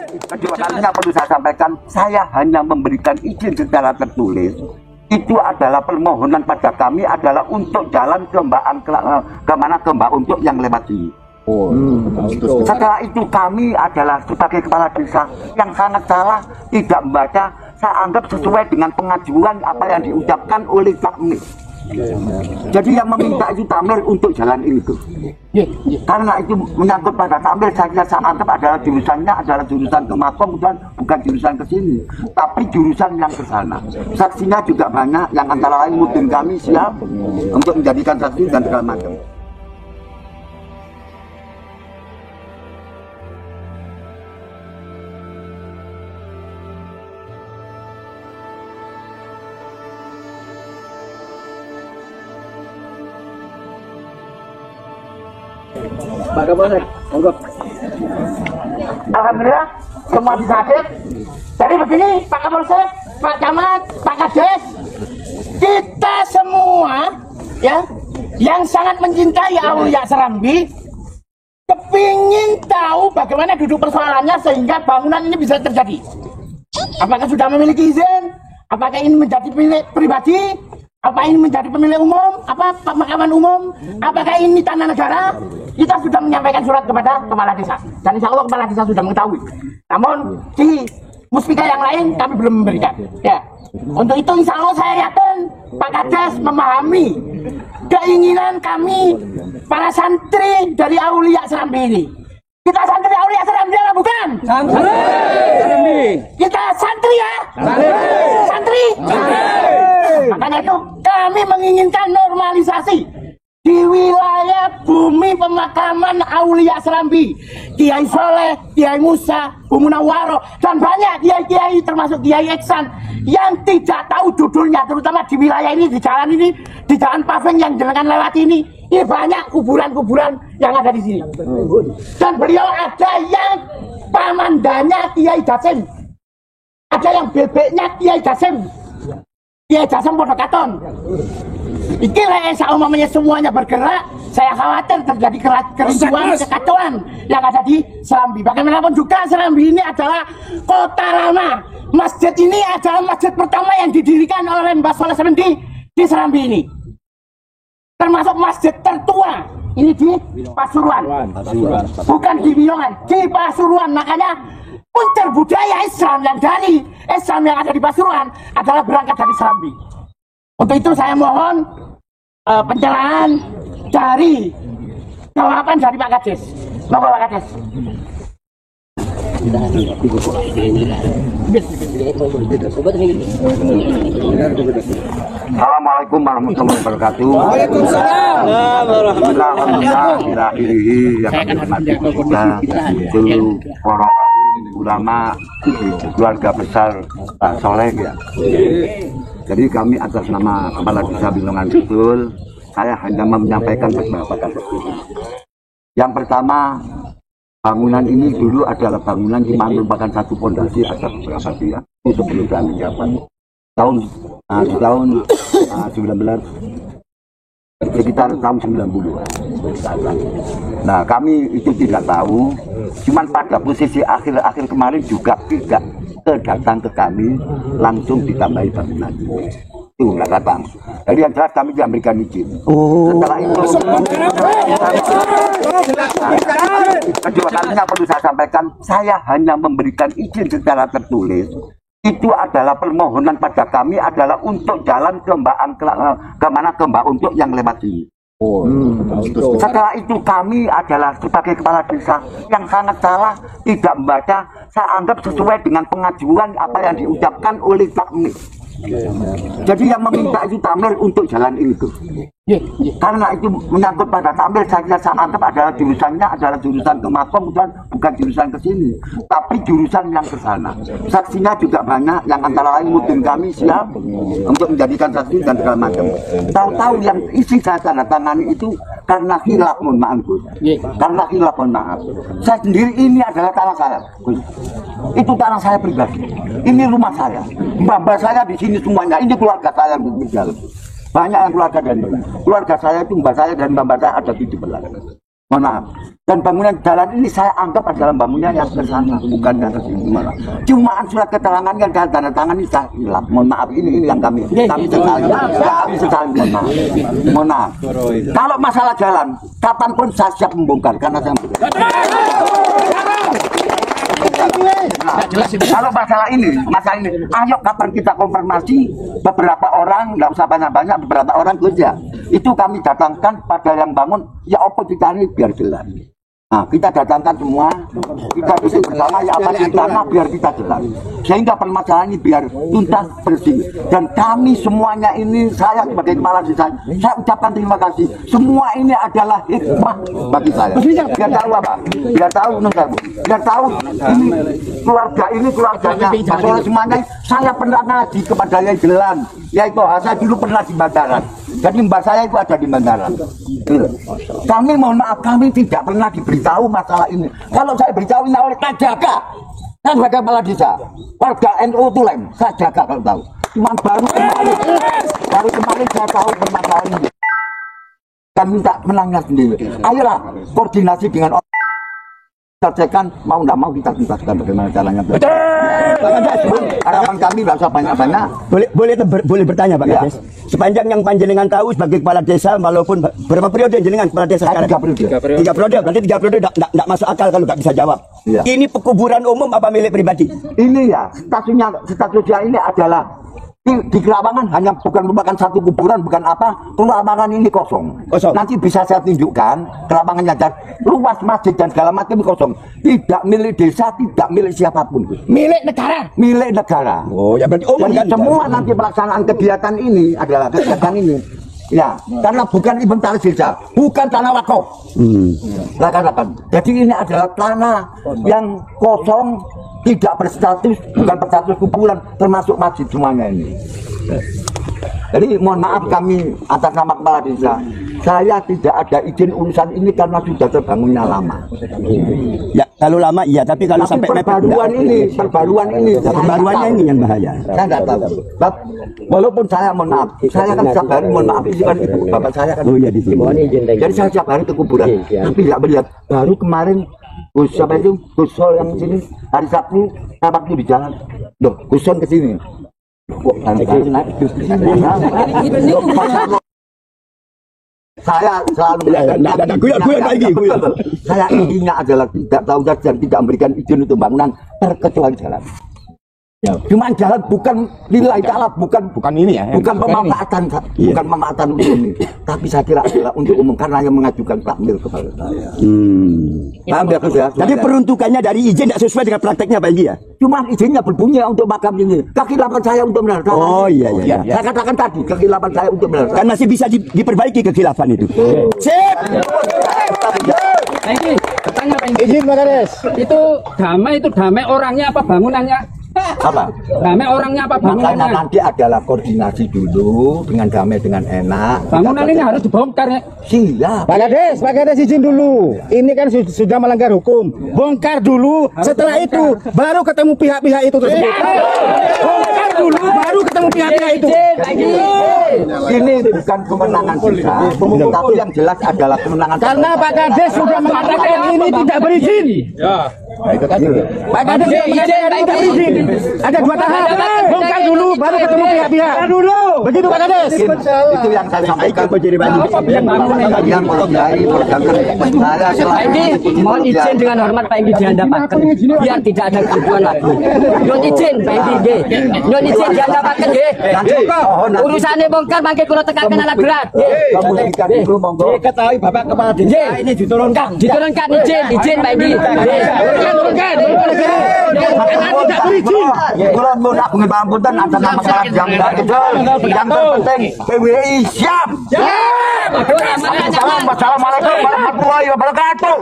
Kedua kalinya perlu saya sampaikan, saya hanya memberikan izin secara tertulis. Itu adalah permohonan pada kami adalah untuk jalan ke Mbak ke Mbak Untuk yang lewat sini. Setelah itu kami adalah sebagai kepala desa yang sangat salah, tidak membaca. Saya anggap sesuai dengan pengajuan apa yang diucapkan oleh kami. Jadi yang meminta itu Tamir untuk jalan itu. Karena itu menyangkut pada Tamir, saya anggap adalah jurusannya adalah jurusan ke Makom dan bukan jurusan ke sini, tapi jurusan yang ke sana. Saksinya juga banyak, yang antara lain mungkin kami siap untuk menjadikan saksi dan segala macam. Pak Kapolsek, monggo. Alhamdulillah semua bisa hadir. Jadi begini Pak Kapolsek, Pak Camat, Pak Kades, kita semua ya yang sangat mencintai Aulia Serambi kepingin tahu bagaimana duduk persoalannya sehingga bangunan ini bisa terjadi. Apakah sudah memiliki izin? Apakah ini menjadi milik pribadi? Apa ini menjadi pemilik umum? Apa pemakaman umum? Apakah ini tanah negara? Kita sudah menyampaikan surat kepada kepala desa dan insya Allah kepala desa sudah mengetahui. Namun di muspika yang lain kami belum memberikan. Ya, untuk itu insya Allah saya yakin Pak Kades memahami keinginan kami para santri dari Aulia Serambi ini. Kita santri Aulia Serambi apa bukan? Santri. Kita santri ya? Santri. Makanya itu kami menginginkan normalisasi di wilayah bumi pemakaman Aulia Serambi, Kiai Soleh, Kiai Musa, Bu Munawwaro, dan banyak kiai-kiai termasuk Kiai Iksan yang tidak tahu judulnya, terutama di wilayah ini, di jalan paving yang jenengan lewat ini banyak kuburan-kuburan yang ada di sini. Dan beliau ada yang pamandanya Kiai Jasim, ada yang bebeknya Kiai Jasim, Kiai Jasim Podokaton. Iki umpamanya semuanya bergerak, saya khawatir terjadi kerusuhan, kekacauan yang ada di Serambi. Bagaimanapun juga Serambi ini adalah kota lama. Masjid ini adalah masjid pertama yang didirikan oleh Mbah Soleh Serambi di Serambi ini. Termasuk masjid tertua ini di Pasuruan. Bukan di Wiyongan, di Pasuruan. Makanya puncak budaya Islam yang dari Islam yang ada di Pasuruan adalah berangkat dari Serambi. Untuk itu saya mohon pencerahan dari jawaban dari Pak Kades. Monggo Pak Kades. Assalamualaikum warahmatullahi wabarakatuh. Waalaikumsalam warahmatullahi yang kami hormati seluruh para ulama keluarga besar Pak Soleh ya. Jadi kami atas nama Kepala Desa Binongan Kidul, saya hanya menyampaikan beberapa kata. Yang pertama, bangunan ini dulu adalah bangunan di mana merupakan satu pondasi ada beberapa dia itu sebelum kami jabat di tahun 19 sekitar tahun 90. Nah kami itu tidak tahu, cuman pada posisi akhir kemarin juga tidak datang ke kami langsung ditambahi bangunan itu nggak datang. Jadi yang jelas kami memberikan izin. Setelah itu kedua kalinya perlu saya sampaikan, saya hanya memberikan izin secara tertulis. Itu adalah permohonan pada kami adalah untuk jalan ke Mbak Untuk yang lewat sini. Setelah itu kami adalah sebagai kepala desa yang sangat salah, tidak membaca. Saya anggap sesuai dengan pengajuan apa yang diucapkan oleh kami. Jadi yang meminta itu Tamir untuk jalan itu. Karena itu menyangkut pada Tamir, saya anggap adalah jurusannya adalah jurusan ke Makom dan bukan jurusan ke sini, tapi jurusan yang ke sana. Saksinya juga banyak, yang antara lain mungkin kami siap untuk menjadikan saksi dan segala macam. Tahu-tahu yang isi saya tanda tangani itu karena khilaf, mohon maaf Gus. Karena khilaf, mohon maaf. Saya sendiri ini adalah tanah saya, Gus. Itu tanah saya pribadi. Ini rumah saya. Mbah saya di sini semuanya. Ini keluarga saya yang di dalam. Banyak yang keluarga dan keluarga saya itu mbah saya dan mbah saya ada 17. Mohon maaf. Dan bangunan jalan ini saya anggap adalah bangunan yang ke sana, bukan yang ke sini. Cuma surat keterangan yang tanda tangan ini saya hilang. Mohon maaf, ini yang kami sesali. Kami sesali, mohon maaf. Mohon maaf. Kalau masalah jalan, kapanpun saya siap membongkar karena saya kalau masalah ini, ayo kapan kita konfirmasi beberapa orang, nggak usah banyak-banyak, beberapa orang saja. Itu kami datangkan pada yang bangun, ya oposisi ini biar jelas. Nah, kita datangkan semua, kita bisa bersama ya apa kita biar kita jelas. Sehingga permasalahan ini biar tuntas bersih. Dan kami semuanya ini, saya sebagai kepala desa, saya ucapkan terima kasih. Semua ini adalah hikmah bagi saya. Biar tahu apa? Biar tahu, biar tahu ini keluarganya, masalah semuanya. Saya pernah ngaji kepada Yai Gelan, yaitu saya dulu pernah di Bandaran. Jadi mbak saya itu ada di Bandaran. Kami mohon maaf, kami tidak pernah diberitahu masalah ini. Kalau saya beritahu ini oleh Kajaka, kan sebagai kepala desa, warga NU Tulem, saya jaga kalau tahu. Cuma baru kemarin saya tahu permasalahan ini. Kami minta menangnya sendiri. Ayolah koordinasi dengan orang. Selesaikan, mau tidak mau kita tuntaskan bagaimana caranya. Harapan kami nggak usah banyak-banyak. Boleh bertanya Pak Kades. Sepanjang yang panjenengan tahu sebagai kepala desa, walaupun berapa periode jenengan kepala desa sekarang? 3 periode. 3 periode, berarti 3 periode tidak masuk akal kalau nggak bisa jawab. Ya. Ini pekuburan umum apa milik pribadi? Ini ya, statusnya ini adalah di Kelawangan hanya bukan merupakan satu kuburan, bukan apa, Kelawangan ini kosong. Nanti bisa saya tunjukkan Kelawangannya dan luas masjid dan segala macam kosong. Tidak milik desa, tidak milik siapapun. Milik negara. Milik negara. Oh ya berarti umum kan? Semua nanti pelaksanaan kegiatan ini adalah kegiatan ini. Ya, karena bukan inventaris desa, bukan tanah wakaf. Jadi ini adalah tanah yang kosong, tidak berstatus, bukan berstatus kuburan, termasuk masjid semuanya ini. Jadi mohon maaf kami atas nama kepala desa, saya tidak ada izin urusan ini karena sudah terbangunnya lama. Ya kalau lama iya, tapi kalau sampai perbaruannya ini yang bahaya. Saya nggak tahu. Walaupun saya mohon maaf, saya kan setiap hari mohon maaf ini kan ibu bapak saya kan. Oh iya di sini. Jadi saya setiap hari ke kuburan, tapi tidak melihat. Baru kemarin siapa itu Gusol yang sini hari Sabtu, saya waktu di jalan, loh Gusol ke sini. Saya selalu saya intinya adalah tidak tahu dan tidak memberikan izin untuk bangunan terkecuali jalan. Ya. Cuma jalan bukan nilai ta'ala, bukan ini ya, bukan pemanfaatan, bukan pemanfaatan untuk ini. Tapi saya kira adalah untuk umum karena yang mengajukan takmir kepada saya. Paham ya? Jadi peruntukannya dari izin tidak sesuai dengan prakteknya Pak Indi ya? Cuma izinnya berbunyi untuk makam ini. Kekilapan saya untuk menarikkan. Oh iya. Saya katakan tadi kekilapan saya untuk menarikkan. Kan masih bisa diperbaiki kekhilafan itu. Sip. Bertanya Pak Indi. Izin Pak Kades. Itu damai orangnya apa bangunannya? Apa? Damai orangnya apa bangunannya? Makanya nanti adalah koordinasi dulu dengan damai dengan enak. Bangunan ini harus dibongkar ya. Siap. Pak Kades izin dulu. Ini kan sudah melanggar hukum. Bongkar dulu. Setelah itu baru ketemu pihak-pihak itu tersebut. Bongkar dulu baru ketemu pihak-pihak itu. Ini bukan kemenangan kita, tapi yang jelas adalah kemenangan. Karena Pak Kades sudah mengatakan ini tidak berizin. Ya. Pak Kades sudah mengatakan ini tidak berizin. Ada 2 tahap. Bongkar dulu baru ketemu pihak-pihak. Begitu Pak Kades. Itu yang saya sampaikan. Yang Pak Indi, mohon izin dengan hormat Pak Indi dihandapaken biar tidak ada keribuan lagi. Nyuwun izin Pak Indi nggih. Nyuwun izin dihandapaken nggih. Urusane bongkar mangke kula tekaken alat berat. Diketahui Bapak Kepala Desa ini diturunkan. Diturunkan izin Pak Indi. Turunkan. Tidak berizin. Kurang mohon pangapunten atas nama masyarakat yang terpenting PWI siap. Assalamualaikum warahmatullahi wabarakatuh.